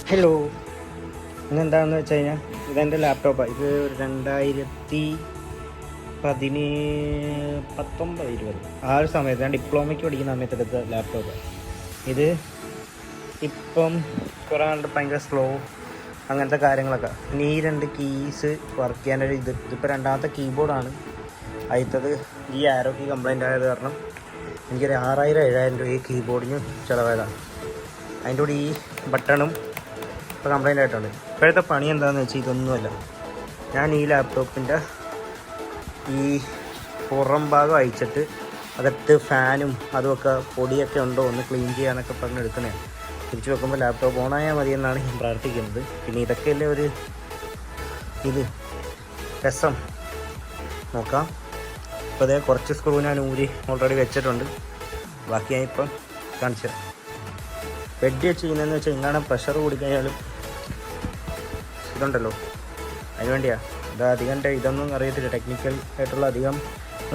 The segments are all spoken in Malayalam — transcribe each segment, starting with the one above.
ഹലോ, ഇന്നെന്താണെന്ന് വെച്ച് കഴിഞ്ഞാൽ ഇതെൻ്റെ ലാപ്ടോപ്പാണ്. ഇത് 2019-20 ആ ഒരു സമയത്ത് ഞാൻ ഡിപ്ലോമയ്ക്ക് പഠിക്കുന്ന സമയത്ത് എടുത്ത ലാപ്ടോപ്പാണ്. ഇത് ഇപ്പം കുറേ കണ്ട് ഭയങ്കര സ്ലോ അങ്ങനത്തെ കാര്യങ്ങളൊക്കെ. ഇനി ഈ 2 കീസ് വർക്ക് ചെയ്യാനൊരു ഇതിപ്പോൾ രണ്ടാമത്തെ കീബോർഡാണ്. ആദ്യത്തത് ഈ ആരോ കീ കംപ്ലൈൻ്റ് ആയത് കാരണം എനിക്കൊരു 6000-7000 രൂപ ഈ കീബോർഡിന് ചിലവായതാണ്. അതിൻ്റെ കൂടി ഈ ബട്ടണും ഇപ്പോൾ കംപ്ലൈൻ്റ് ആയിട്ടുണ്ട്. ഇപ്പോഴത്തെ പണി എന്താണെന്ന് വെച്ചാൽ ഇതൊന്നുമല്ല. ഞാൻ ഈ ലാപ്ടോപ്പിൻ്റെ ഈ പുറം ഭാഗം അയച്ചിട്ട് അകത്ത് ഫാനും അതുമൊക്കെ പൊടിയൊക്കെ ഉണ്ടോ ഒന്ന് ക്ലീൻ ചെയ്യാനൊക്കെ പറഞ്ഞ് എടുക്കണേ. തിരിച്ചു വെക്കുമ്പോൾ ലാപ്ടോപ്പ് ഓണായാൽ മതി എന്നാണ് ഞാൻ പ്രാർത്ഥിക്കുന്നത്. പിന്നെ ഇതൊക്കെയല്ലേ ഒരു ഇത് രസം. നോക്കാം. ഇപ്പോൾ അതേ കുറച്ച് സ്ക്രൂ ഞാൻ ഊരി ഓൾറെഡി വെച്ചിട്ടുണ്ട്. ബാക്കി ഞാൻ ഇപ്പം കാണിച്ചു തരാം. വെഡ്ഡി വെച്ച് ചെയ്യുന്നതെന്ന് വെച്ചാൽ ഇങ്ങനെ പ്രഷർ കൂടിക്കഴിഞ്ഞാലും ഇതുണ്ടല്ലോ, അതിന് വേണ്ടിയാണ്. ഇത് അധികം ഇതൊന്നും അറിയത്തില്ല, ടെക്നിക്കൽ ആയിട്ടുള്ള അധികം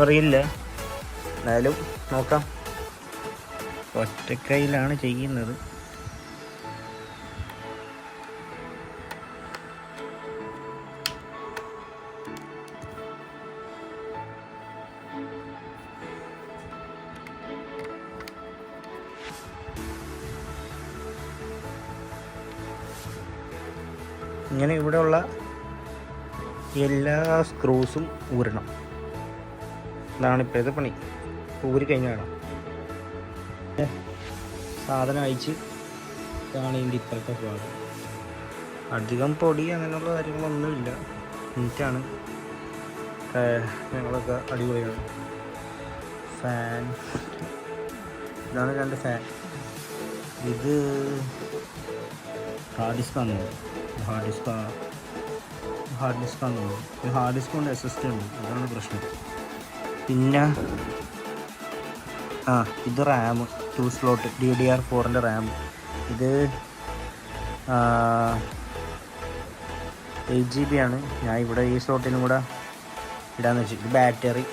അറിയില്ല. എന്നാലും നോക്കാം. ഒറ്റക്കൈയിലാണ് ചെയ്യുന്നത്. ഇങ്ങനെ ഇവിടെയുള്ള എല്ലാ സ്ക്രൂസും ഊരണം. ഇതാണ് ഇപ്പോഴത്തെ പണി. ഊരി കഴിഞ്ഞാണ് സാധനം അയച്ച്. ഇതാണ് ഇതിൻ്റെ ഇപ്പോഴത്തെ ഭാഗം. അധികം പൊടി അങ്ങനെയുള്ള കാര്യങ്ങളൊന്നുമില്ല. നീറ്റാണ്. ഞങ്ങളൊക്കെ അടിപൊളിയാണ്. ഫാൻ, ഇതാണ് 2 ഫാൻ. ഇത് ഹാർഡ് ഡിസ്കാണ്. ഹാർഡ് ഡിസ്കാണ്. ഹാർഡ് ഡിസ്ക് കൊണ്ട് SSD ഉണ്ട്. അതാണ് പ്രശ്നം. പിന്നെ ഇത് റാം 2 സ്ലോട്ട് DDR4 റാം. ഇത് 8GB ആണ്. ഞാൻ ഇവിടെ ഈ സ്ലോട്ടിനും കൂടെ ഇടാന്ന് വെച്ചു. ഇത് ബാറ്ററി,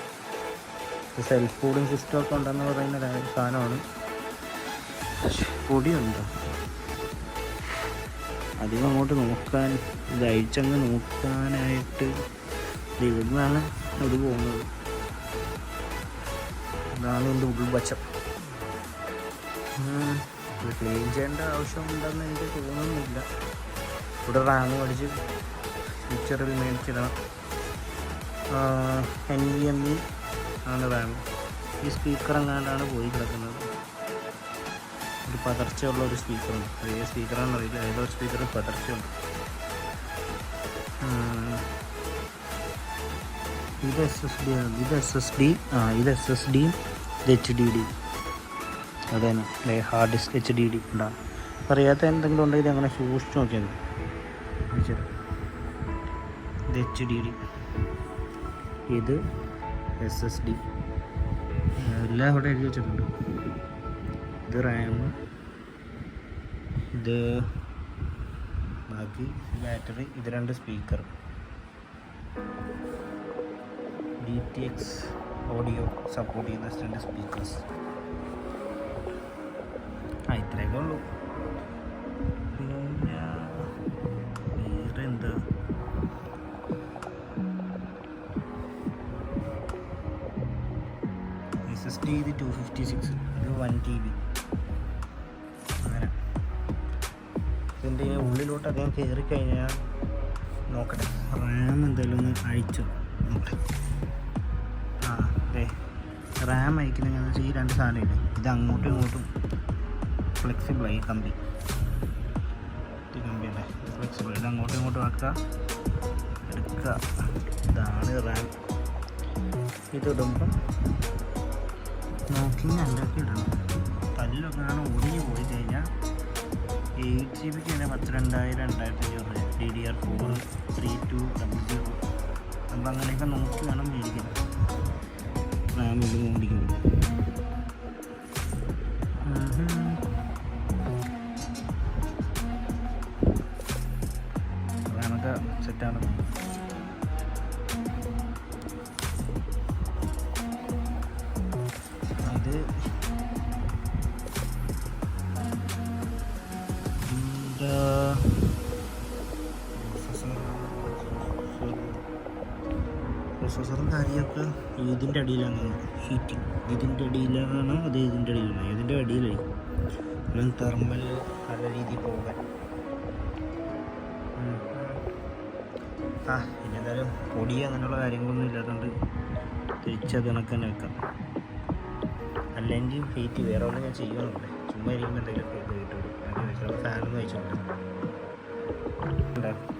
സെൽഫ് കൂളിംഗ് സിസ്റ്റം ഒക്കെ ഉണ്ടെന്ന് പറയുന്ന സാധനമാണ്. പൊടിയുണ്ടോ അധികം അങ്ങോട്ട് നോക്കാൻ, ഇത് അഴിച്ചങ്ങ് നോക്കാനായിട്ട് ഇവിടുന്നാണ് ഇത് പോകുന്നത്. ഇതാണ് എൻ്റെ ഉൾവശം. ഇത് ക്ലീൻ ചെയ്യേണ്ട ആവശ്യമുണ്ടെന്ന് എനിക്ക് തോന്നുന്നില്ല. ഇവിടെ റാം അടിച്ച് ഫ്യൂച്ചറിൽ മേടിച്ചിടണം. NVMe ആണ് റാം. ഈ സ്പീക്കർ എങ്ങാണ്ടാണ് പോയി കിടക്കുന്നത്. ഒരു പതർച്ചയുള്ള ഒരു സ്പീക്കറുണ്ട്. ഏത് സ്പീക്കറാണെന്ന് അറിയില്ല. ഏതൊരു സ്പീക്കറിൽ പതർച്ചയുണ്ട്. ഇത് SSD ആണ്. ഇത് SSD ഇത് HDD. അതന്നെ അല്ലേ, ഹാർഡ് ഡിസ്ക് HDD ഉണ്ടാകും. അറിയാത്ത എന്തെങ്കിലും ഉണ്ടെങ്കിൽ അങ്ങനെ സൂക്ഷിച്ച് നോക്കിയാൽ മതി. ഇത് HDD, ഇത് SSD. എല്ലാം ഇവിടെ എഴുതി വെച്ചിട്ടുണ്ട്. ഇത് റാം, ഇത് ബാക്കി ബാറ്ററി, ഇത് 2 സ്പീക്കർ. DTX ഓഡിയോ സപ്പോർട്ട് ചെയ്യുന്ന 2 സ്പീക്കേഴ്സ്. ഇത്രയൊക്കെ ഉള്ളൂ. പിന്നെ വേറെ എന്താ, SSD ഇത് 256, ഇത് 1TB. അങ്ങനെ ഇതിൻ്റെ ഉള്ളിലോട്ട് അദ്ദേഹം കയറി കഴിഞ്ഞാൽ നോക്കട്ടെ. റാം എന്തായാലും ഒന്ന് അഴിച്ചു നോക്കട്ടെ. റാം അയക്കണമെന്ന് വെച്ചാൽ ഈ 2 സാധനമില്ലേ, ഇത് അങ്ങോട്ടും ഇങ്ങോട്ടും ഫ്ലെക്സിബിളായി. ഈ കമ്പി അല്ലേ ഫ്ലെക്സിബിൾ. ഇത് അങ്ങോട്ടും ഇങ്ങോട്ടും ആക്കുക, എടുക്കുക. ഇതാണ് റാം. ഇതിടുമ്പം നോക്കി ഉണ്ടാക്കി ഇടണം. കല്ലൊക്കെ ആണ് ഒടിഞ്ഞ് പോയി കഴിഞ്ഞാൽ 8GB തന്നെ 22,000-2500 രൂപ. DDR4 3200. നമ്മൾ അങ്ങനെയൊക്കെ നോക്കി വേണം മേടിക്കുന്നത്. റാം ഇത് മേടിക്കുന്നത്. റാമൊക്കെ സെറ്റാണ്. ഇത് പ്രോസസ്സറും കാര്യമൊക്കെ ഇതിൻ്റെ അടിയിലാണ് ഹീറ്റിംഗ്. ഇതിൻ്റെ അടിയിലാണ് അത് ഇതിൻ്റെ അടിയിലാണ് ഇതിൻ്റെ അടിയിലായി തെർമൽ നല്ല രീതിയിൽ പോകാൻ. ഇനി എന്തായാലും പൊടി അങ്ങനെയുള്ള കാര്യങ്ങളൊന്നും ഇല്ലാത്തതുകൊണ്ട് തിരിച്ചത് കണക്ക് തന്നെ വെക്കാം. അല്ലെങ്കിൽ ഹീറ്റ് വേറെ ഒന്നും ഞാൻ ചെയ്യുന്നുണ്ട്. ചുമ്മാ ഇരിക്കുമ്പോൾ എന്തെങ്കിലും കിട്ടുള്ളൂ. ഫാനൊന്നും വെച്ചിട്ടുണ്ട്.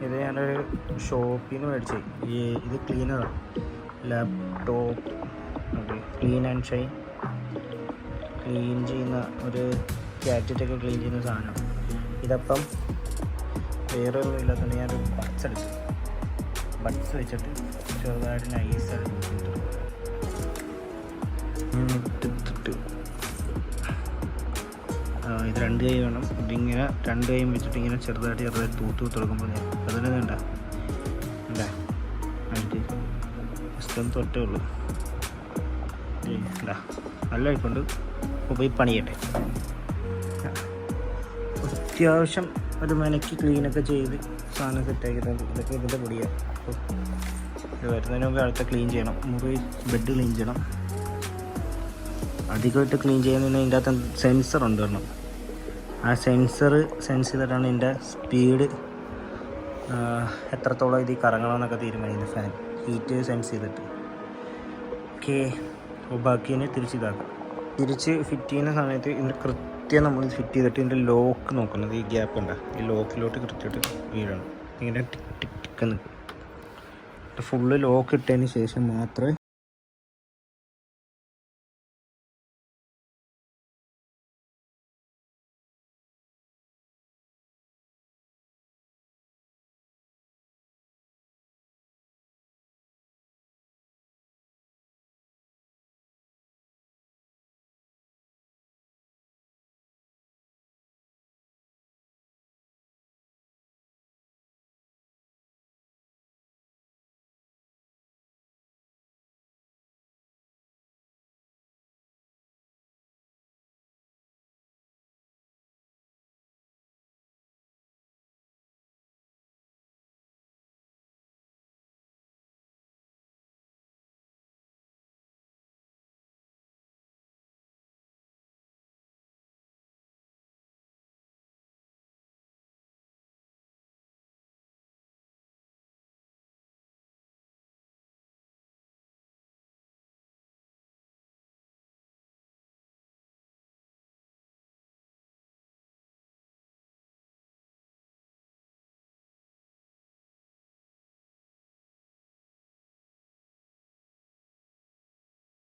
ഇത് ഞാനൊരു ഷോപ്പിൽ നിന്ന് മേടിച്ചേ. ഇത് ക്ലീനറാണ്, laptop. Okay, clean and shine clean ചെയ്യുന്ന ഒരു ഗാഡ്ജറ്റൊക്കെ ക്ലീൻ ചെയ്യുന്ന സാധനം. ഇതപ്പം വേറെ ഒന്നും ഇല്ലാത്തതുകൊണ്ട് ഞാനൊരു ബഡ്സ് എടുത്തു. ബഡ്സ് വെച്ചിട്ട് ചെറുതായിട്ട് നൈസായിട്ട് ഇത് 2 കൈ വേണം. ഇതിങ്ങനെ 2 കൈയും വെച്ചിട്ട് ഇങ്ങനെ ചെറുതായിട്ട് തൂത്ത് കൊടുക്കുമ്പോൾ അതിന് വേണ്ട അല്ലേ അതിൻ്റെ ജസ്റ്റ് തൊട്ടേ ഉള്ളൂ. എന്താ നല്ല കഴിക്കൊണ്ട് പോയി പണിയട്ടെ. അത്യാവശ്യം ഒരു മനക്ക് ക്ലീനൊക്കെ ചെയ്ത് സാധനം സെറ്റാക്കിയിട്ടുണ്ട്. ഇതൊക്കെ ഇതിൻ്റെ പൊടിയാണ്. ഇത് വരുന്നതിന് മുമ്പ് അടുത്ത ക്ലീൻ ചെയ്യണം. മുറി ബെഡ് ക്ലീൻ ചെയ്യണം. അധികമായിട്ട് ക്ലീൻ ചെയ്യുന്നതിന് ഇതിൻ്റെ അകത്ത് സെൻസർ ഉണ്ട് വരണം. ആ സെൻസർ സെൻസ് ചെയ്തിട്ടാണ് ഇതിൻ്റെ സ്പീഡ് എത്രത്തോളം ഇത് കറങ്ങണമെന്നൊക്കെ തീരുമാനിക്കുന്നത്. ഫാൻ ഹീറ്റ് സെൻസ് ചെയ്തിട്ട്. ഓക്കെ, അപ്പോൾ ബാക്കിനെ തിരിച്ചിതാക്കാം. തിരിച്ച് ഫിറ്റ് ചെയ്യുന്ന സമയത്ത് ഇതിൻ്റെ കൃത്യം നമ്മൾ ഫിറ്റ് ചെയ്തിട്ട് ഇതിൻ്റെ ലോക്ക് നോക്കുന്നത്. ഈ ഗ്യാപ്പ് ഉണ്ട്, ഈ ലോക്കിലോട്ട് കൃത്യമായിട്ട് വീഴണം. ഇങ്ങനെ ടിക്ക് ടിക്ക് ടിക്ക് നിൽക്കും. ഫുള്ള് ലോക്ക് ഇട്ടതിന് ശേഷം മാത്രമേ